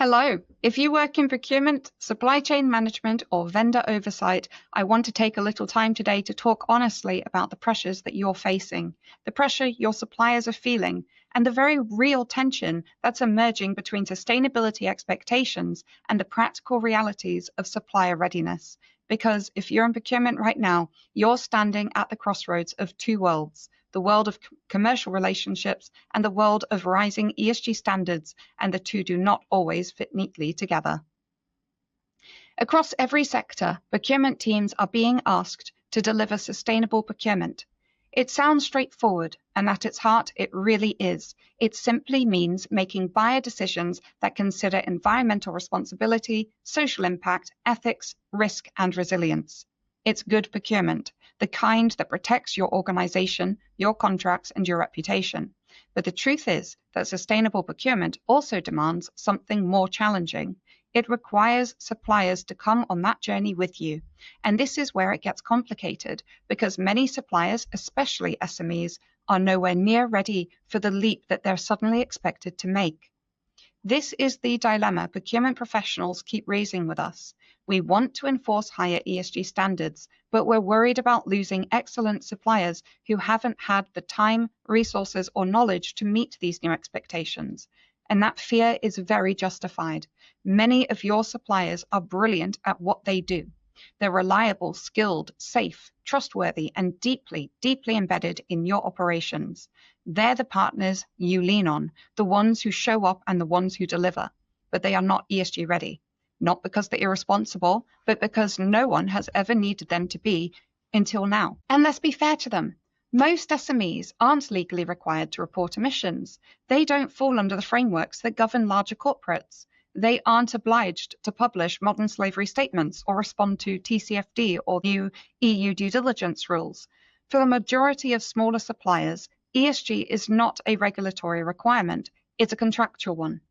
Hello. If you work in procurement, supply chain management, or vendor oversight, I want to take a little time today to talk honestly about the pressures that you're facing, the pressure your suppliers are feeling, and the very real tension that's emerging between sustainability expectations and the practical realities of supplier readiness. Because if you're in procurement right now, you're standing at the crossroads of two worlds. The world of commercial relationships and the world of rising ESG standards, and the two do not always fit neatly together. Across every sector, procurement teams are being asked to deliver sustainable procurement. It sounds straightforward, and at its heart, it really is. It simply means making buyer decisions that consider environmental responsibility, social impact, ethics, risk, and resilience. It's good procurement, the kind that protects your organization, your contracts, and your reputation. But the truth is that sustainable procurement also demands something more challenging. It requires suppliers to come on that journey with you. And this is where it gets complicated, because many suppliers, especially SMEs, are nowhere near ready for the leap that they're suddenly expected to make. This is the dilemma procurement professionals keep raising with us. We want to enforce higher ESG standards, but we're worried about losing excellent suppliers who haven't had the time, resources, or knowledge to meet these new expectations. And that fear is very justified. Many of your suppliers are brilliant at what they do. They're reliable, skilled, safe, trustworthy, and deeply, deeply embedded in your operations. They're the partners you lean on, the ones who show up and the ones who deliver. But they are not ESG ready. Not because they're irresponsible, but because no one has ever needed them to be until now. And let's be fair to them. Most SMEs aren't legally required to report emissions. They don't fall under the frameworks that govern larger corporates. They aren't obliged to publish modern slavery statements or respond to TCFD or new EU due diligence rules. For the majority of smaller suppliers, ESG is not a regulatory requirement, it's a contractual one.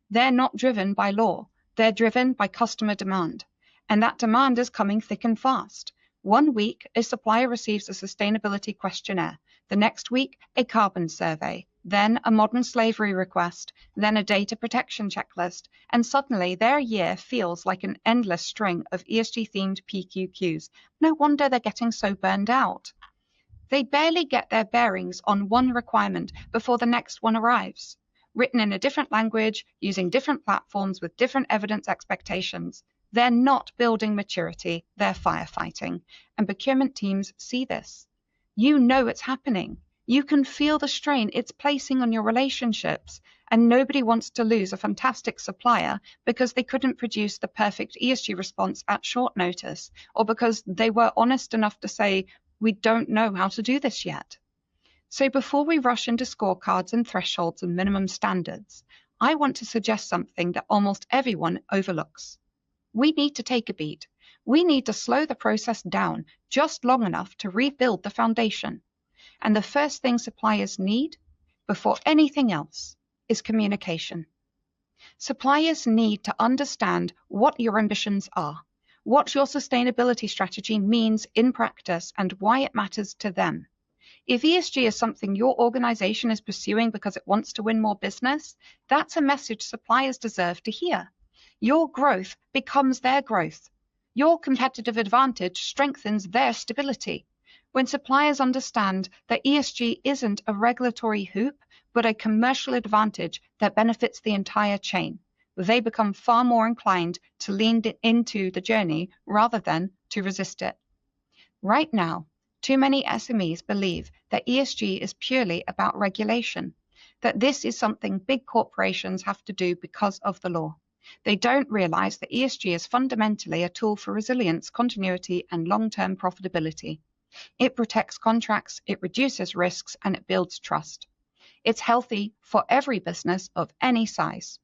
They're not driven by law, they're driven by customer demand. And that demand is coming thick and fast. 1 week, a supplier receives a sustainability questionnaire. The next week, a carbon survey. Then a modern slavery request. Then a data protection checklist. And suddenly their year feels like an endless string of ESG-themed PQQs. No wonder they're getting so burned out. They barely get their bearings on one requirement before the next one arrives. Written in a different language, using different platforms with different evidence expectations. They're not building maturity, they're firefighting. And procurement teams see this. You know it's happening. You can feel the strain it's placing on your relationships. And nobody wants to lose a fantastic supplier because they couldn't produce the perfect ESG response at short notice, or because they were honest enough to say, we don't know how to do this yet. So before we rush into scorecards and thresholds and minimum standards, I want to suggest something that almost everyone overlooks. We need to take a beat. We need to slow the process down just long enough to rebuild the foundation. And the first thing suppliers need, before anything else, is communication. Suppliers need to understand what your ambitions are, what your sustainability strategy means in practice, and why it matters to them. If ESG is something your organization is pursuing because it wants to win more business, that's a message suppliers deserve to hear. Your growth becomes their growth. Your competitive advantage strengthens their stability. When suppliers understand that ESG isn't a regulatory hoop, but a commercial advantage that benefits the entire chain, they become far more inclined to lean into the journey rather than to resist it. Right now, too many SMEs believe that ESG is purely about regulation, that this is something big corporations have to do because of the law. They don't realize that ESG is fundamentally a tool for resilience, continuity, and long-term profitability. It protects contracts, it reduces risks, and it builds trust. It's healthy for every business of any size.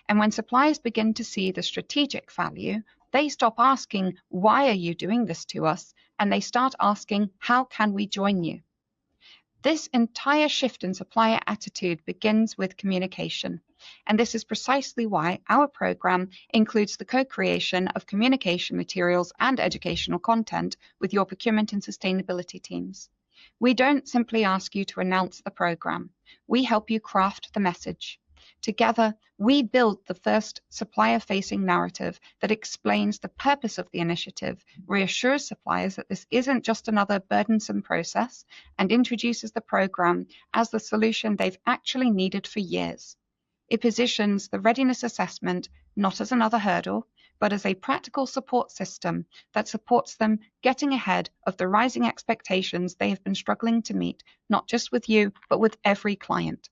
And when suppliers begin to see the strategic value, they stop asking, why are you doing this to us? And they start asking, how can we join you? This entire shift in supplier attitude begins with communication. And this is precisely why our program includes the co-creation of communication materials and educational content with your procurement and sustainability teams. We don't simply ask you to announce the program. We help you craft the message. Together, we build the first supplier-facing narrative that explains the purpose of the initiative, reassures suppliers that this isn't just another burdensome process, and introduces the program as the solution they've actually needed for years. It positions the readiness assessment not as another hurdle, but as a practical support system that supports them getting ahead of the rising expectations they have been struggling to meet, not just with you, but with every client.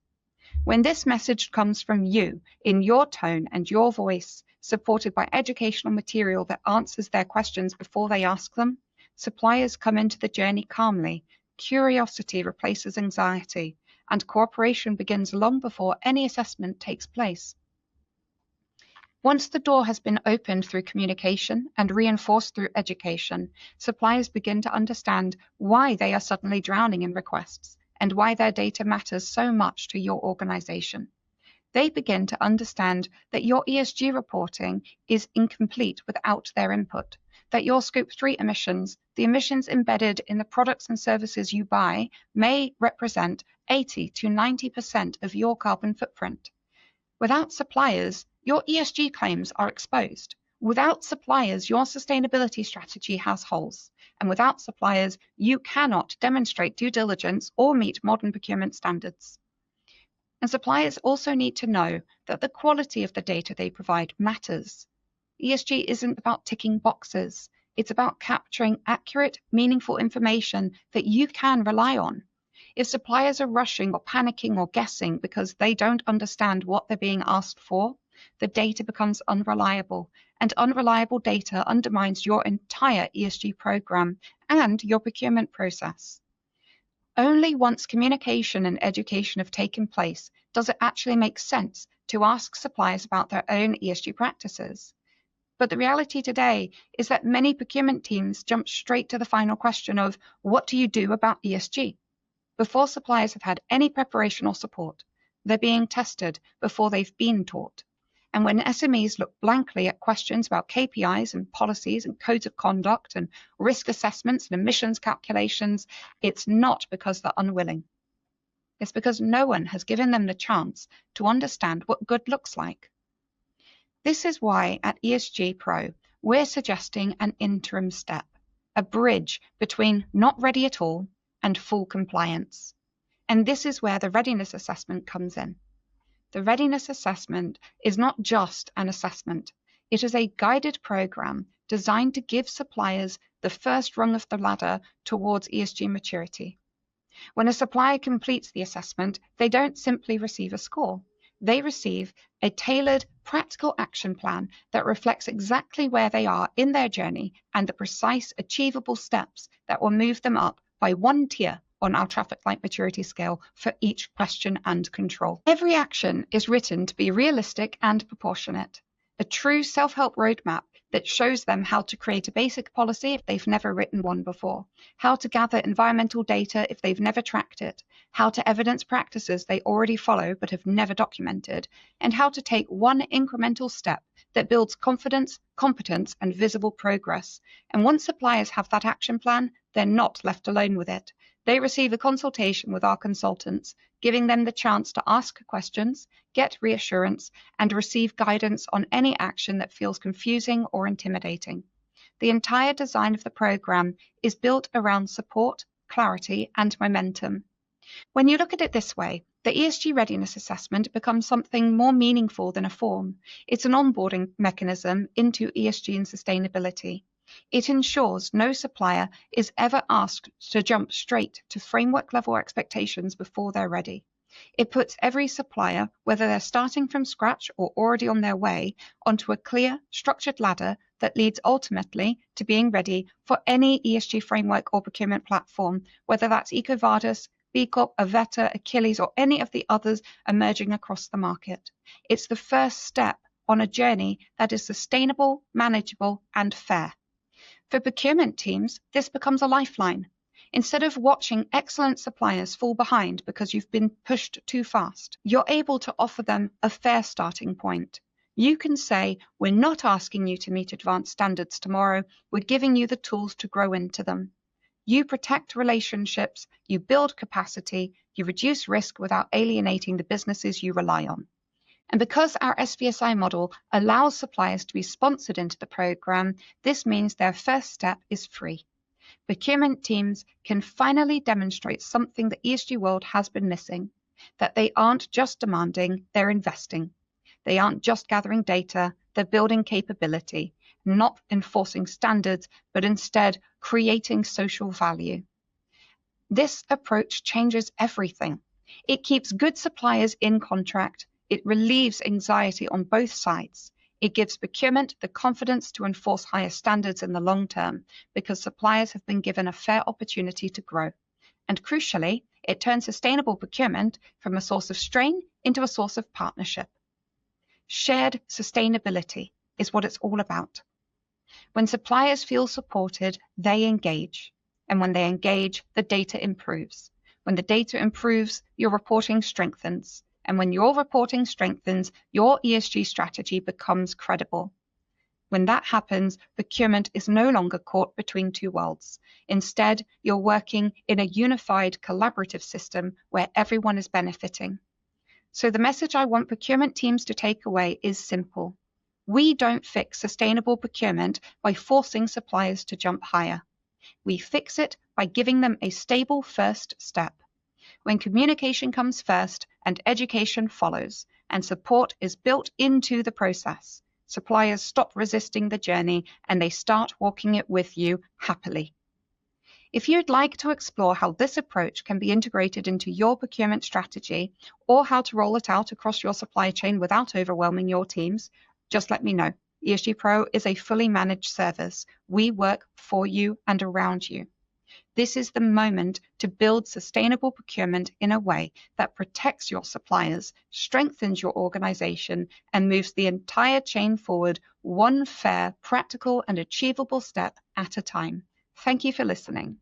When this message comes from you, in your tone and your voice, supported by educational material that answers their questions before they ask them, suppliers come into the journey calmly, curiosity replaces anxiety, and cooperation begins long before any assessment takes place. Once the door has been opened through communication and reinforced through education, suppliers begin to understand why they are suddenly drowning in requests and why their data matters so much to your organization. They begin to understand that your ESG reporting is incomplete without their input, that your Scope 3 emissions, the emissions embedded in the products and services you buy, may represent 80 to 90% of your carbon footprint. Without suppliers, your ESG claims are exposed. Without suppliers, your sustainability strategy has holes. And without suppliers, you cannot demonstrate due diligence or meet modern procurement standards. And suppliers also need to know that the quality of the data they provide matters. ESG isn't about ticking boxes. It's about capturing accurate, meaningful information that you can rely on. If suppliers are rushing or panicking or guessing because they don't understand what they're being asked for, the data becomes unreliable, and unreliable data undermines your entire ESG program and your procurement process. Only once communication and education have taken place does it actually make sense to ask suppliers about their own ESG practices. But the reality today is that many procurement teams jump straight to the final question of, what do you do about ESG? Before suppliers have had any preparation or support, they're being tested before they've been taught. And when SMEs look blankly at questions about KPIs and policies and codes of conduct and risk assessments and emissions calculations, it's not because they're unwilling. It's because no one has given them the chance to understand what good looks like. This is why at ESG Pro, we're suggesting an interim step, a bridge between not ready at all and full compliance. And this is where the readiness assessment comes in. The readiness assessment is not just an assessment. It is a guided program designed to give suppliers the first rung of the ladder towards ESG maturity. When a supplier completes the assessment, they don't simply receive a score. They receive a tailored, practical action plan that reflects exactly where they are in their journey and the precise, achievable steps that will move them up by one tier on our traffic light maturity scale for each question and control. Every action is written to be realistic and proportionate, a true self-help roadmap that shows them how to create a basic policy if they've never written one before, how to gather environmental data if they've never tracked it, how to evidence practices they already follow but have never documented, and how to take one incremental step that builds confidence, competence, and visible progress. And once suppliers have that action plan, they're not left alone with it. They receive a consultation with our consultants, giving them the chance to ask questions, get reassurance, and receive guidance on any action that feels confusing or intimidating. The entire design of the program is built around support, clarity, and momentum. When you look at it this way, the ESG readiness assessment becomes something more meaningful than a form. It's an onboarding mechanism into ESG and sustainability. It ensures no supplier is ever asked to jump straight to framework level expectations before they're ready. It puts every supplier, whether they're starting from scratch or already on their way, onto a clear, structured ladder that leads ultimately to being ready for any ESG framework or procurement platform, whether that's EcoVadis, B Corp, Avetta, Achilles, or any of the others emerging across the market. It's the first step on a journey that is sustainable, manageable, and fair. For procurement teams, this becomes a lifeline. Instead of watching excellent suppliers fall behind because you've been pushed too fast, you're able to offer them a fair starting point. You can say, we're not asking you to meet advanced standards tomorrow, we're giving you the tools to grow into them. You protect relationships, you build capacity, you reduce risk without alienating the businesses you rely on. And because our SVSI model allows suppliers to be sponsored into the program, this means their first step is free. Procurement teams can finally demonstrate something the ESG world has been missing, that they aren't just demanding, they're investing. They aren't just gathering data, they're building capability, not enforcing standards, but instead creating social value. This approach changes everything. It keeps good suppliers in contract. It relieves anxiety on both sides. It gives procurement the confidence to enforce higher standards in the long term because suppliers have been given a fair opportunity to grow. And crucially, it turns sustainable procurement from a source of strain into a source of partnership. Shared sustainability is what it's all about. When suppliers feel supported, they engage. And when they engage, the data improves. When the data improves, your reporting strengthens. And when your reporting strengthens, your ESG strategy becomes credible. When that happens, procurement is no longer caught between two worlds. Instead, you're working in a unified, collaborative system where everyone is benefiting. So the message I want procurement teams to take away is simple. We don't fix sustainable procurement by forcing suppliers to jump higher. We fix it by giving them a stable first step. When communication comes first and education follows, and support is built into the process, suppliers stop resisting the journey and they start walking it with you happily. If you'd like to explore how this approach can be integrated into your procurement strategy or how to roll it out across your supply chain without overwhelming your teams, just let me know. ESG Pro is a fully managed service. We work for you and around you. This is the moment to build sustainable procurement in a way that protects your suppliers, strengthens your organization, and moves the entire chain forward one fair, practical, and achievable step at a time. Thank you for listening.